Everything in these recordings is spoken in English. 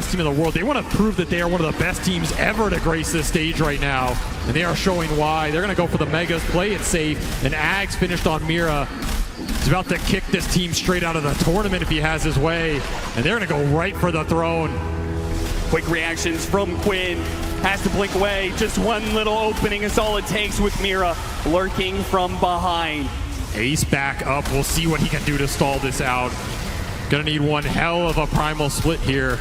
best team in the world. They want to prove that they are one of the best teams ever to grace this stage right now, and they are showing why. They're going to go for the Megas, play it safe, and Ags finished on Mira. He's about to kick this team straight out of the tournament if he has his way, and they're going to go right for the throne. Quick reactions from Quinn. Has to blink away. Just one little opening is all it takes with Mira lurking from behind. Ace back up. We'll see what he can do to stall this out. Gonna need one hell of a primal split here.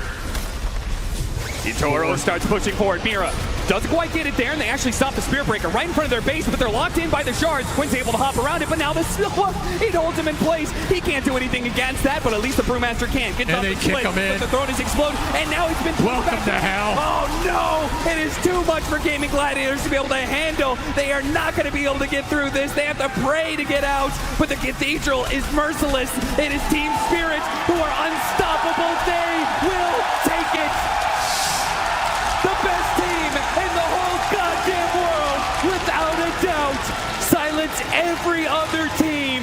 Toro starts pushing forward. Mira doesn't quite get it there, and they actually stop the Spirit Breaker right in front of their base, but they're locked in by the shards. Quinn's able to hop around it, but now the Silva, it holds him in place. He can't do anything against that, but at least the Brewmaster can. Gets and they kick him in. But the throne is exploded, and now he's been welcome to hell. Oh no! It is too much for Gaimin Gladiators to be able to handle. They are not going to be able to get through this. They have to pray to get out, but the Cathedral is merciless. It is Team Spirit who are unstoppable. They will take it. The best team in the whole goddamn world, without a doubt. Silence every other team.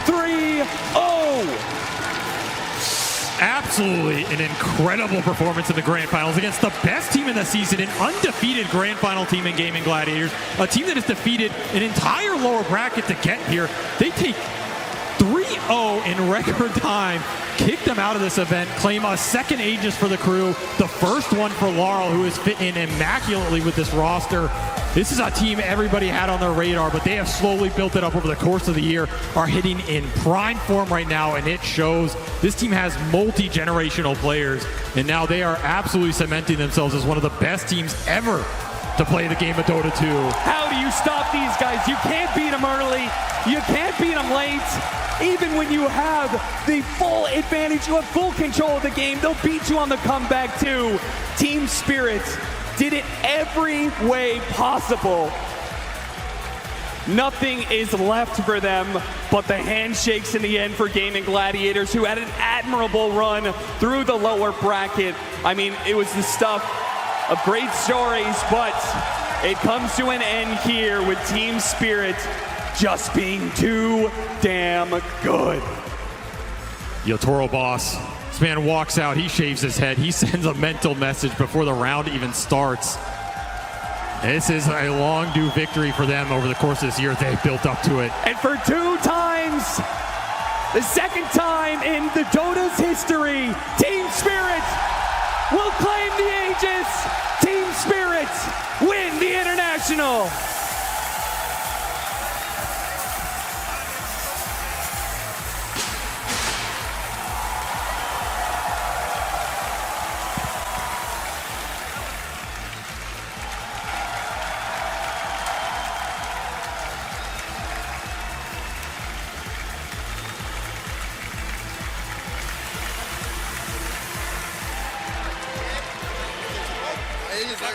3-0. Absolutely an incredible performance in the Grand Finals against the best team in the season, an undefeated Grand Final team in Gaimin Gladiators, a team that has defeated an entire lower bracket to get here. They take 3-0 in record time, kick them out of this event, claim a second Aegis for the crew, the first one for Laurel, who has fit in immaculately with this roster. This is a team everybody had on their radar, but they have slowly built it up over the course of the year, are hitting in prime form right now, and it shows. This team has multi-generational players, and now they are absolutely cementing themselves as one of the best teams ever to play the game of Dota 2. How do you stop these guys? You can't beat them early. You can't beat them late. Even when you have the full advantage, you have full control of the game, they'll beat you on the comeback too. Team Spirit did it every way possible. Nothing is left for them but the handshakes in the end for Gaimin Gladiators, who had an admirable run through the lower bracket. I mean, it was the stuff of great stories, but it comes to an end here with Team Spirit just being too damn good. Toro boss. This man walks out, he shaves his head, he sends a mental message before the round even starts. This is a long due victory for them over the course of this year. They've built up to it. And for 2 times, the second time in the Dota's history, Team Spirit will claim the Aegis. Team Spirit win the International.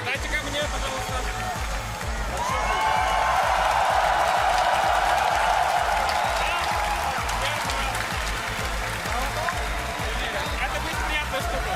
Дайте ко мне, пожалуйста. Это будет приятная штука.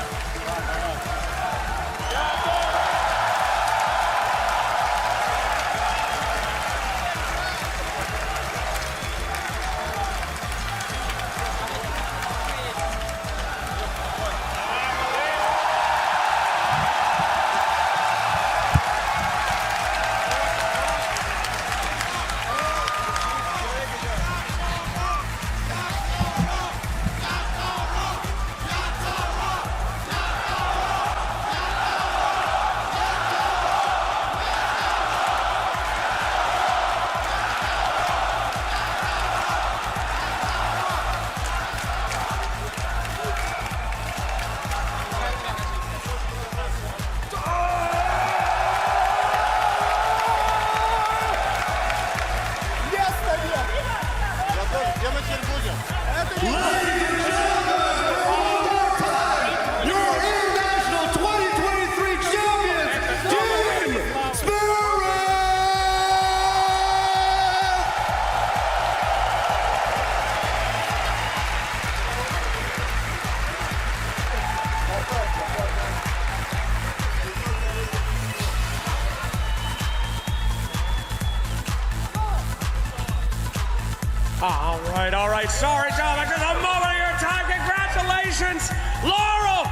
All right. Sorry, gentlemen, just a moment of your time. Congratulations, Laurel,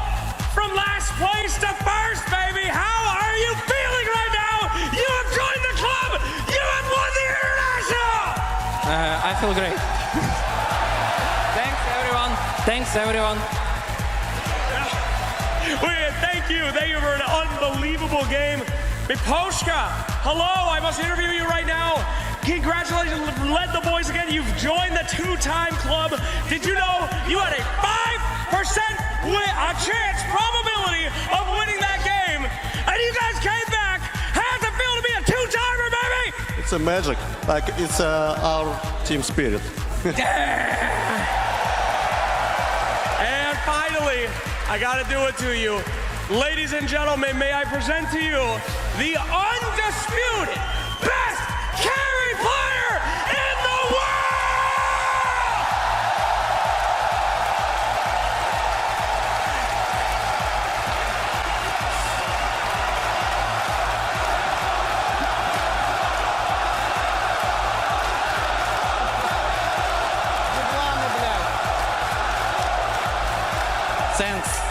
from last place to first, baby. How are you feeling right now? You have joined the club. You have won the International. I feel great. Thanks, everyone. Thanks, everyone. Thank you. Thank you for an unbelievable game. Miposhka, hello. I must interview you right now. Congratulations. Led the boys again. You've joined the two-time club. Did you know you had a 5% chance, probability of winning that game? And you guys came back. How does it feel to be a two-timer, baby? It's a magic. Like, it's our team spirit. And finally, I gotta do it to you. Ladies and gentlemen, may I present to you the undisputed best carry player in the world! Thanks.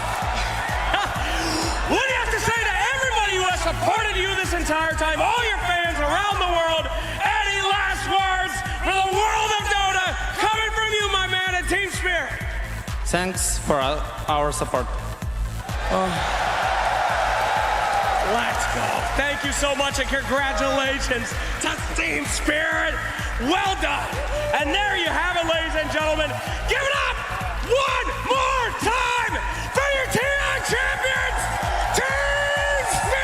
What do you have to say to everybody who has supported you this entire time, all your fans around the world? Any last words for the world of Dota coming from you, my man, at Team Spirit? Thanks for our support. Let's go. Thank you so much and congratulations to Team Spirit. Well done. And there you have it, ladies and gentlemen. Give it up one more time for your TI champions, Team Spirit!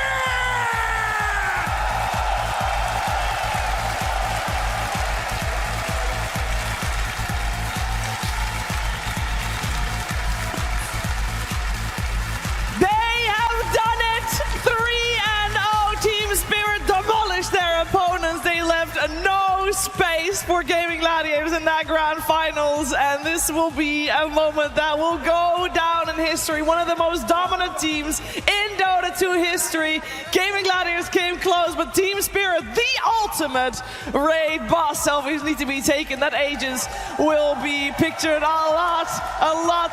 They have done it! 3-0. Team Spirit demolished their opponents. They left no space for Gaimin Gladiators in that grand finals, and this will be a moment that will go down in history. One of the most dominant teams in Dota 2 history. Gaimin Gladiators came close, but Team Spirit, the ultimate raid boss, selfies need to be taken. That Aegis will be pictured a lot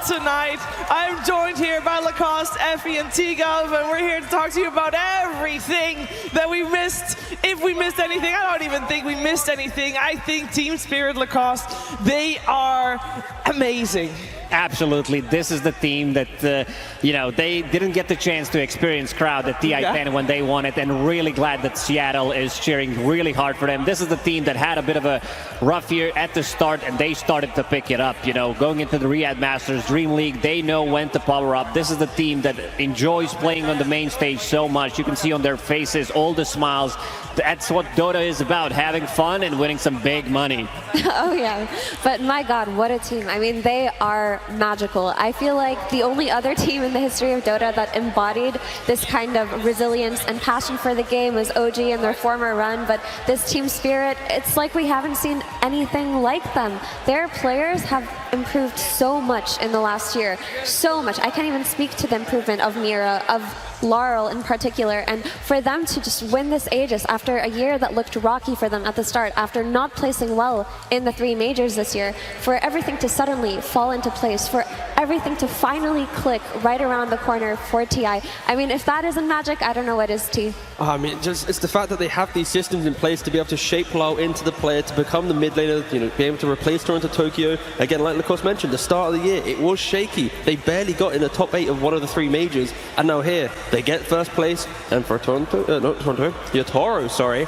tonight. I'm joined here by Lacoste, Effie, and T-Gov, and we're here to talk to you about everything that we missed. If we missed anything, I don't even think we missed anything. I think Team Spirit, Lacoste, they are amazing. Absolutely. This is the team that, they didn't get the chance to experience crowd at TI10 when they won it, and really glad that Seattle is cheering really hard for them. This is the team that had a bit of a rough year at the start, and they started to pick it up. Going into the Riyadh Masters, Dream League, they know when to power up. This is the team that enjoys playing on the main stage so much. You can see on their faces all the smiles. That's what Dota is about, having fun and winning some big money. Oh yeah, but my God, what a team. I mean, they are magical. I feel like the only other team in the history of Dota that embodied this kind of resilience and passion for the game was OG in their former run, but this Team Spirit, it's like we haven't seen anything like them. Their players have improved so much in the last year, so much. I can't even speak to the improvement of Mira, of Laurel in particular, and for them to just win this Aegis after a year that looked rocky for them at the start, after not placing well in the 3 majors this year, for everything to suddenly fall into place, for everything to finally click right around the corner for TI. I mean, if that isn't magic, I don't know what is, T. I mean, it's the fact that they have these systems in place to be able to shape Lau into the player, to become the mid laner, be able to replace Toronto Tokyo. Again, like Lacoste mentioned, the start of the year, it was shaky. They barely got in the top 8 of one of the 3 majors, and now here, they get first place, and for Yotaro, sorry,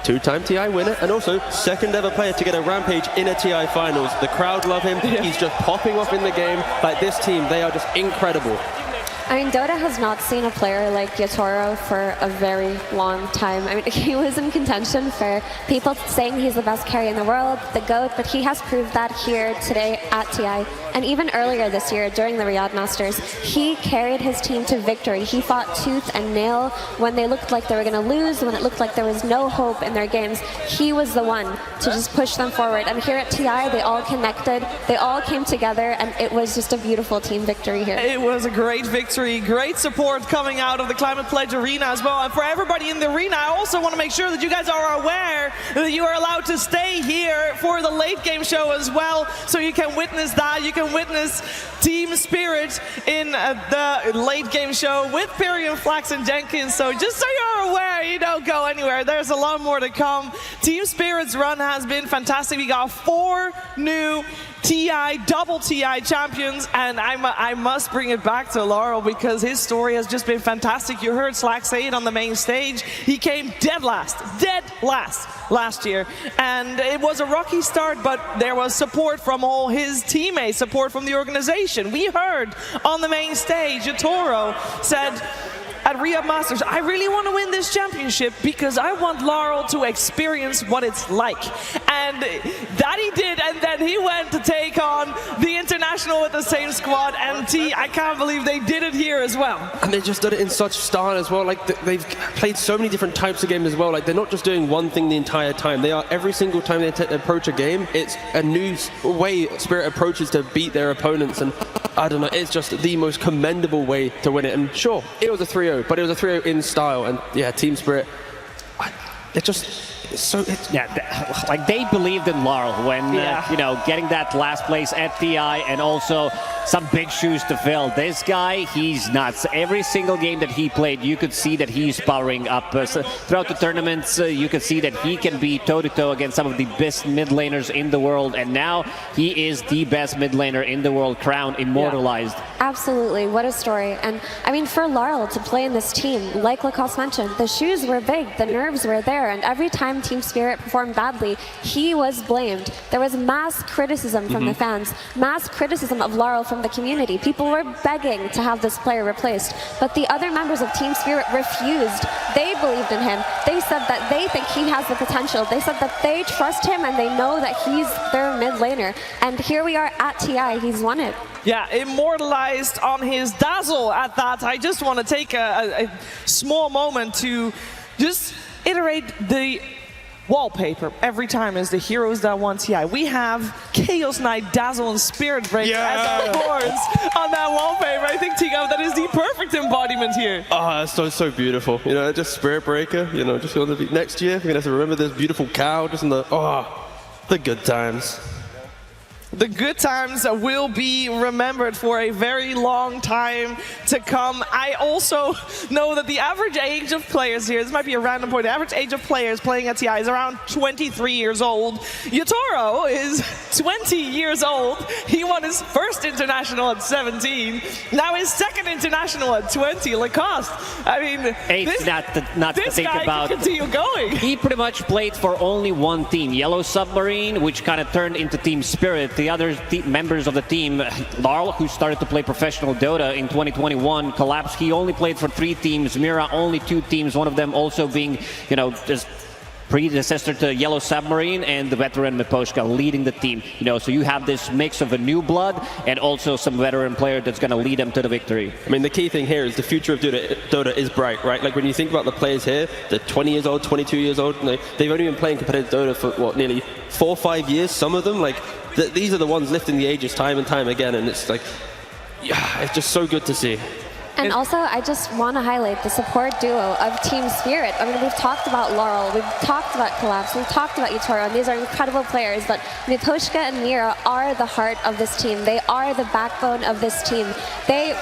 2-time TI winner, and also second ever player to get a Rampage in a TI finals. The crowd love him. He's just popping off in the game. Like, this team, they are just incredible. I mean, Dota has not seen a player like Yotaro for a very long time. I mean, he was in contention for people saying he's the best carry in the world, the GOAT, but he has proved that here today at TI. And even earlier this year, during the Riyadh Masters, he carried his team to victory. He fought tooth and nail when they looked like they were going to lose, when it looked like there was no hope in their games. He was the one to just push them forward. And here at TI, they all connected, they all came together, and it was just a beautiful team victory here. It was a great victory. victory. Great support coming out of the Climate Pledge Arena as well. And for everybody in the arena, I also want to make sure that you guys are aware that you are allowed to stay here for the late game show as well. So you can witness that. You can witness Team Spirit in the late game show with Perry and Flax and Jenkins. So just so you're aware, you don't go anywhere. There's a lot more to come. Team Spirit's run has been fantastic. We got 4 new TI, double TI champions, and I must bring it back to Laurel because his story has just been fantastic. You heard Slack say it on the main stage. He came dead last last year, and it was a rocky start, but there was support from all his teammates, support from the organization. We heard on the main stage, Yotaro said at Rehab Masters, I really want to win this championship because I want Laurel to experience what it's like. And that he did, and then he went to take on the International with the same squad, and I can't believe they did it here as well. And they just did it in such style as well. Like, they've played so many different types of games as well. Like, they're not just doing one thing the entire time. They are, every single time they approach a game, it's a new way Spirit approaches to beat their opponents. And I don't know, it's just the most commendable way to win it. And sure, it was a 3-0, but it was a 3-0 in style. And yeah, Team Spirit, like they believed in Laurel when you know, getting that last place at TI, and also some big shoes to fill. This guy, he's nuts. Every single game that he played, you could see that he's powering up. So throughout the tournaments, you could see that he can be toe-to-toe against some of the best mid laners in the world, and now he is the best mid laner in the world, crowned, immortalized. Absolutely, what a story. And I mean, for Laurel to play in this team, like Lacoste mentioned, the shoes were big, the nerves were there, and every time Team Spirit performed badly, he was blamed. There was mass criticism from the fans, mass criticism of Laurel from the community. People were begging to have this player replaced, but the other members of Team Spirit refused. They believed in him. They said that they think he has the potential. They said that they trust him and they know that he's their mid laner. And here we are at TI, he's won it. Yeah, immortalized on his dazzle at that. I just want to take a small moment to just iterate the wallpaper every time as the heroes that won TI. We have Chaos Knight, Dazzle, and Spirit Breaker as our boards on that wallpaper. I think, Tigo, that is the perfect embodiment here. Oh, that's so beautiful. You know, just Spirit Breaker, you know, just going to be next year, we're going to have to remember this beautiful cow, just in the good times. The good times will be remembered for a very long time to come. I also know that the average age of players here, this might be a random point, the average age of players playing at TI is around 23 years old. Yotaro is 20 years old. He won his first international at 17. Now his second international at 20. Lacoste, I mean, It's not to think about. Can continue going. He pretty much played for only one team, Yellow Submarine, which kind of turned into Team Spirit. The other members of the team, Laurel, who started to play professional Dota in 2021, collapsed. He only played for 3 teams. Mira, only 2 teams, one of them also being, you know, just predecessor to Yellow Submarine, and the veteran Miposhka leading the team. You know, so you have this mix of a new blood and also some veteran player that's going to lead them to the victory. I mean, the key thing here is the future of Dota is bright, right? Like, when you think about the players here, they're 20 years old, 22 years old, and they've only been playing competitive Dota for, what, nearly 4 or 5 years, some of them. Like, these are the ones lifting the ages time and time again, and it's like, yeah, it's just so good to see. And also, I just want to highlight the support duo of Team Spirit. I mean, we've talked about Laurel, we've talked about Collapse, we've talked about Yotaro, and these are incredible players, but Miposhka and Mira are the heart of this team. They are the backbone of this team. They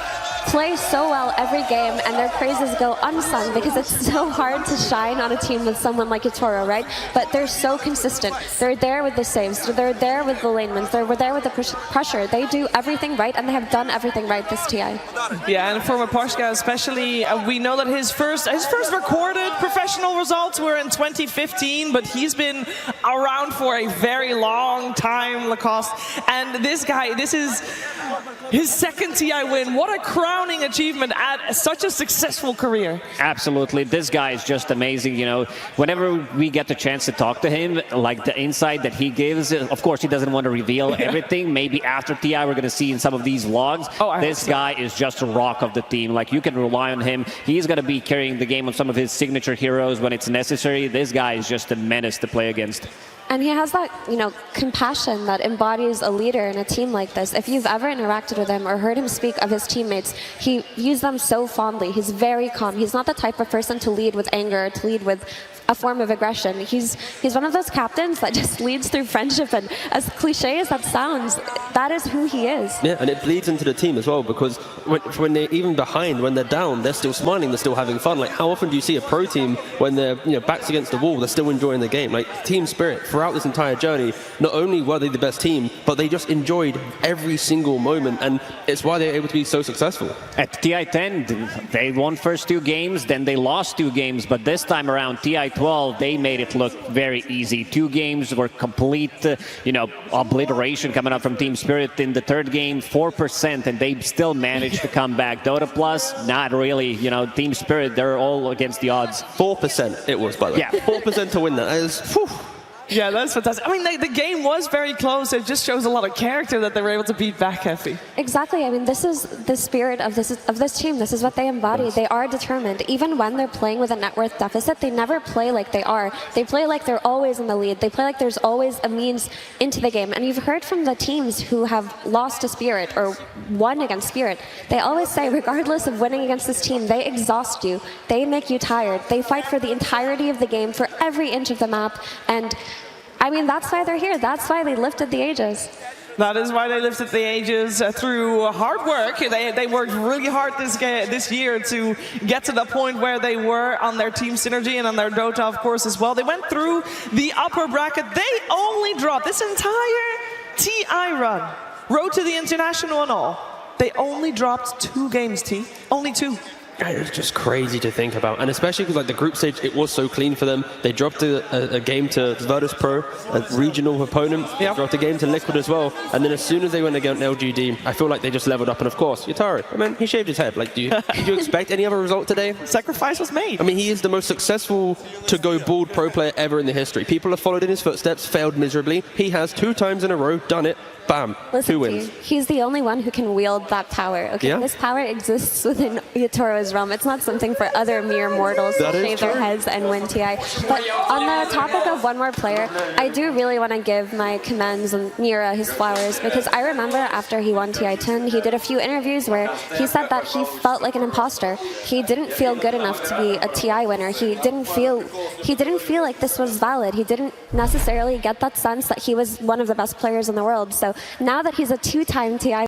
play so well every game, and their praises go unsung because it's so hard to shine on a team with someone like Yotaro, right? But they're so consistent. They're there with the saves, they're there with the lanements, they're there with the pressure. They do everything right, and they have done everything right this TI. Yeah, and for Miposhka especially, we know that his first recorded professional results were in 2015, but he's been around for a very long time, Lacoste. And this guy, this is his second TI win. What a crowning achievement at such a successful career. Absolutely. This guy is just amazing. You know, whenever we get the chance to talk to him, like the insight that he gives, of course, he doesn't want to reveal everything. Maybe after TI, we're going to see in some of these vlogs. This guy is just a rock of the team. Like, you can rely on him. He's going to be carrying the game on some of his signature heroes when it's necessary. This guy is just a menace to play against. And he has that, compassion that embodies a leader in a team like this. If you've ever interacted with him or heard him speak of his teammates, he views them so fondly. He's very calm. He's not the type of person to lead with anger, to lead with a form of aggression. He's one of those captains that just leads through friendship, and as cliche as that sounds, that is who he is. Yeah, and it bleeds into the team as well, because when they're even behind, when they're down, they're still smiling, they're still having fun. Like, how often do you see a pro team when they're backs against the wall, they're still enjoying the game? Like, team spirit throughout this entire journey, not only were they the best team, but they just enjoyed every single moment, and it's why they're able to be so successful. At TI10, they won first 2 games, then they lost 2 games, but this time around, TI12, they made it look very easy. 2 games were complete, obliteration coming up from Team Spirit. In the 3rd game, 4%, and they still managed to come back. Dota Plus, not really. Team Spirit, they're all against the odds. 4% it was, by the way. Yeah. 4% to win that. That is, whew. Yeah, that's fantastic. I mean, the game was very close. It just shows a lot of character that they were able to beat back, Effie. Exactly. I mean, this is the spirit of this team. This is what they embody. They are determined. Even when they're playing with a net worth deficit, they never play like they are. They play like they're always in the lead. They play like there's always a means into the game. And you've heard from the teams who have lost to Spirit or won against Spirit, they always say, regardless of winning against this team, they exhaust you. They make you tired. They fight for the entirety of the game, for every inch of the map. And I mean, that's why they're here. That's why they lifted the ages. That is why they lifted the ages through hard work. They worked really hard this year to get to the point where they were on their team synergy and on their Dota, of course, as well. They went through the upper bracket. They only dropped this entire TI run, road to the international and all. They only dropped 2 games, T. Only 2. It's just crazy to think about, and especially because the group stage, it was so clean for them. They dropped a game to Virtus Pro, a regional opponent. Yep. Dropped a game to Liquid as well, and then as soon as they went against LGD, I feel like they just leveled up. And of course, Yatari, he shaved his head. Like, did you expect any other result today? Sacrifice was made. I mean, he is the most successful to-go bald pro player ever in the history. People have followed in his footsteps, failed miserably. He has 2 times in a row done it. Bam. Listen, 2 wins. He's the only one who can wield that power. Okay, yeah. This power exists within Yatoro's realm. It's not something for other mere mortals to shave their heads and win TI. But on the topic of one more player, I do really want to give my commends and Mira his flowers, because I remember after he won TI10, he did a few interviews where he said that he felt like an imposter. He didn't feel good enough to be a TI winner. He didn't feel like this was valid. He didn't necessarily get that sense that he was one of the best players in the world. So now that he's a 2-time TI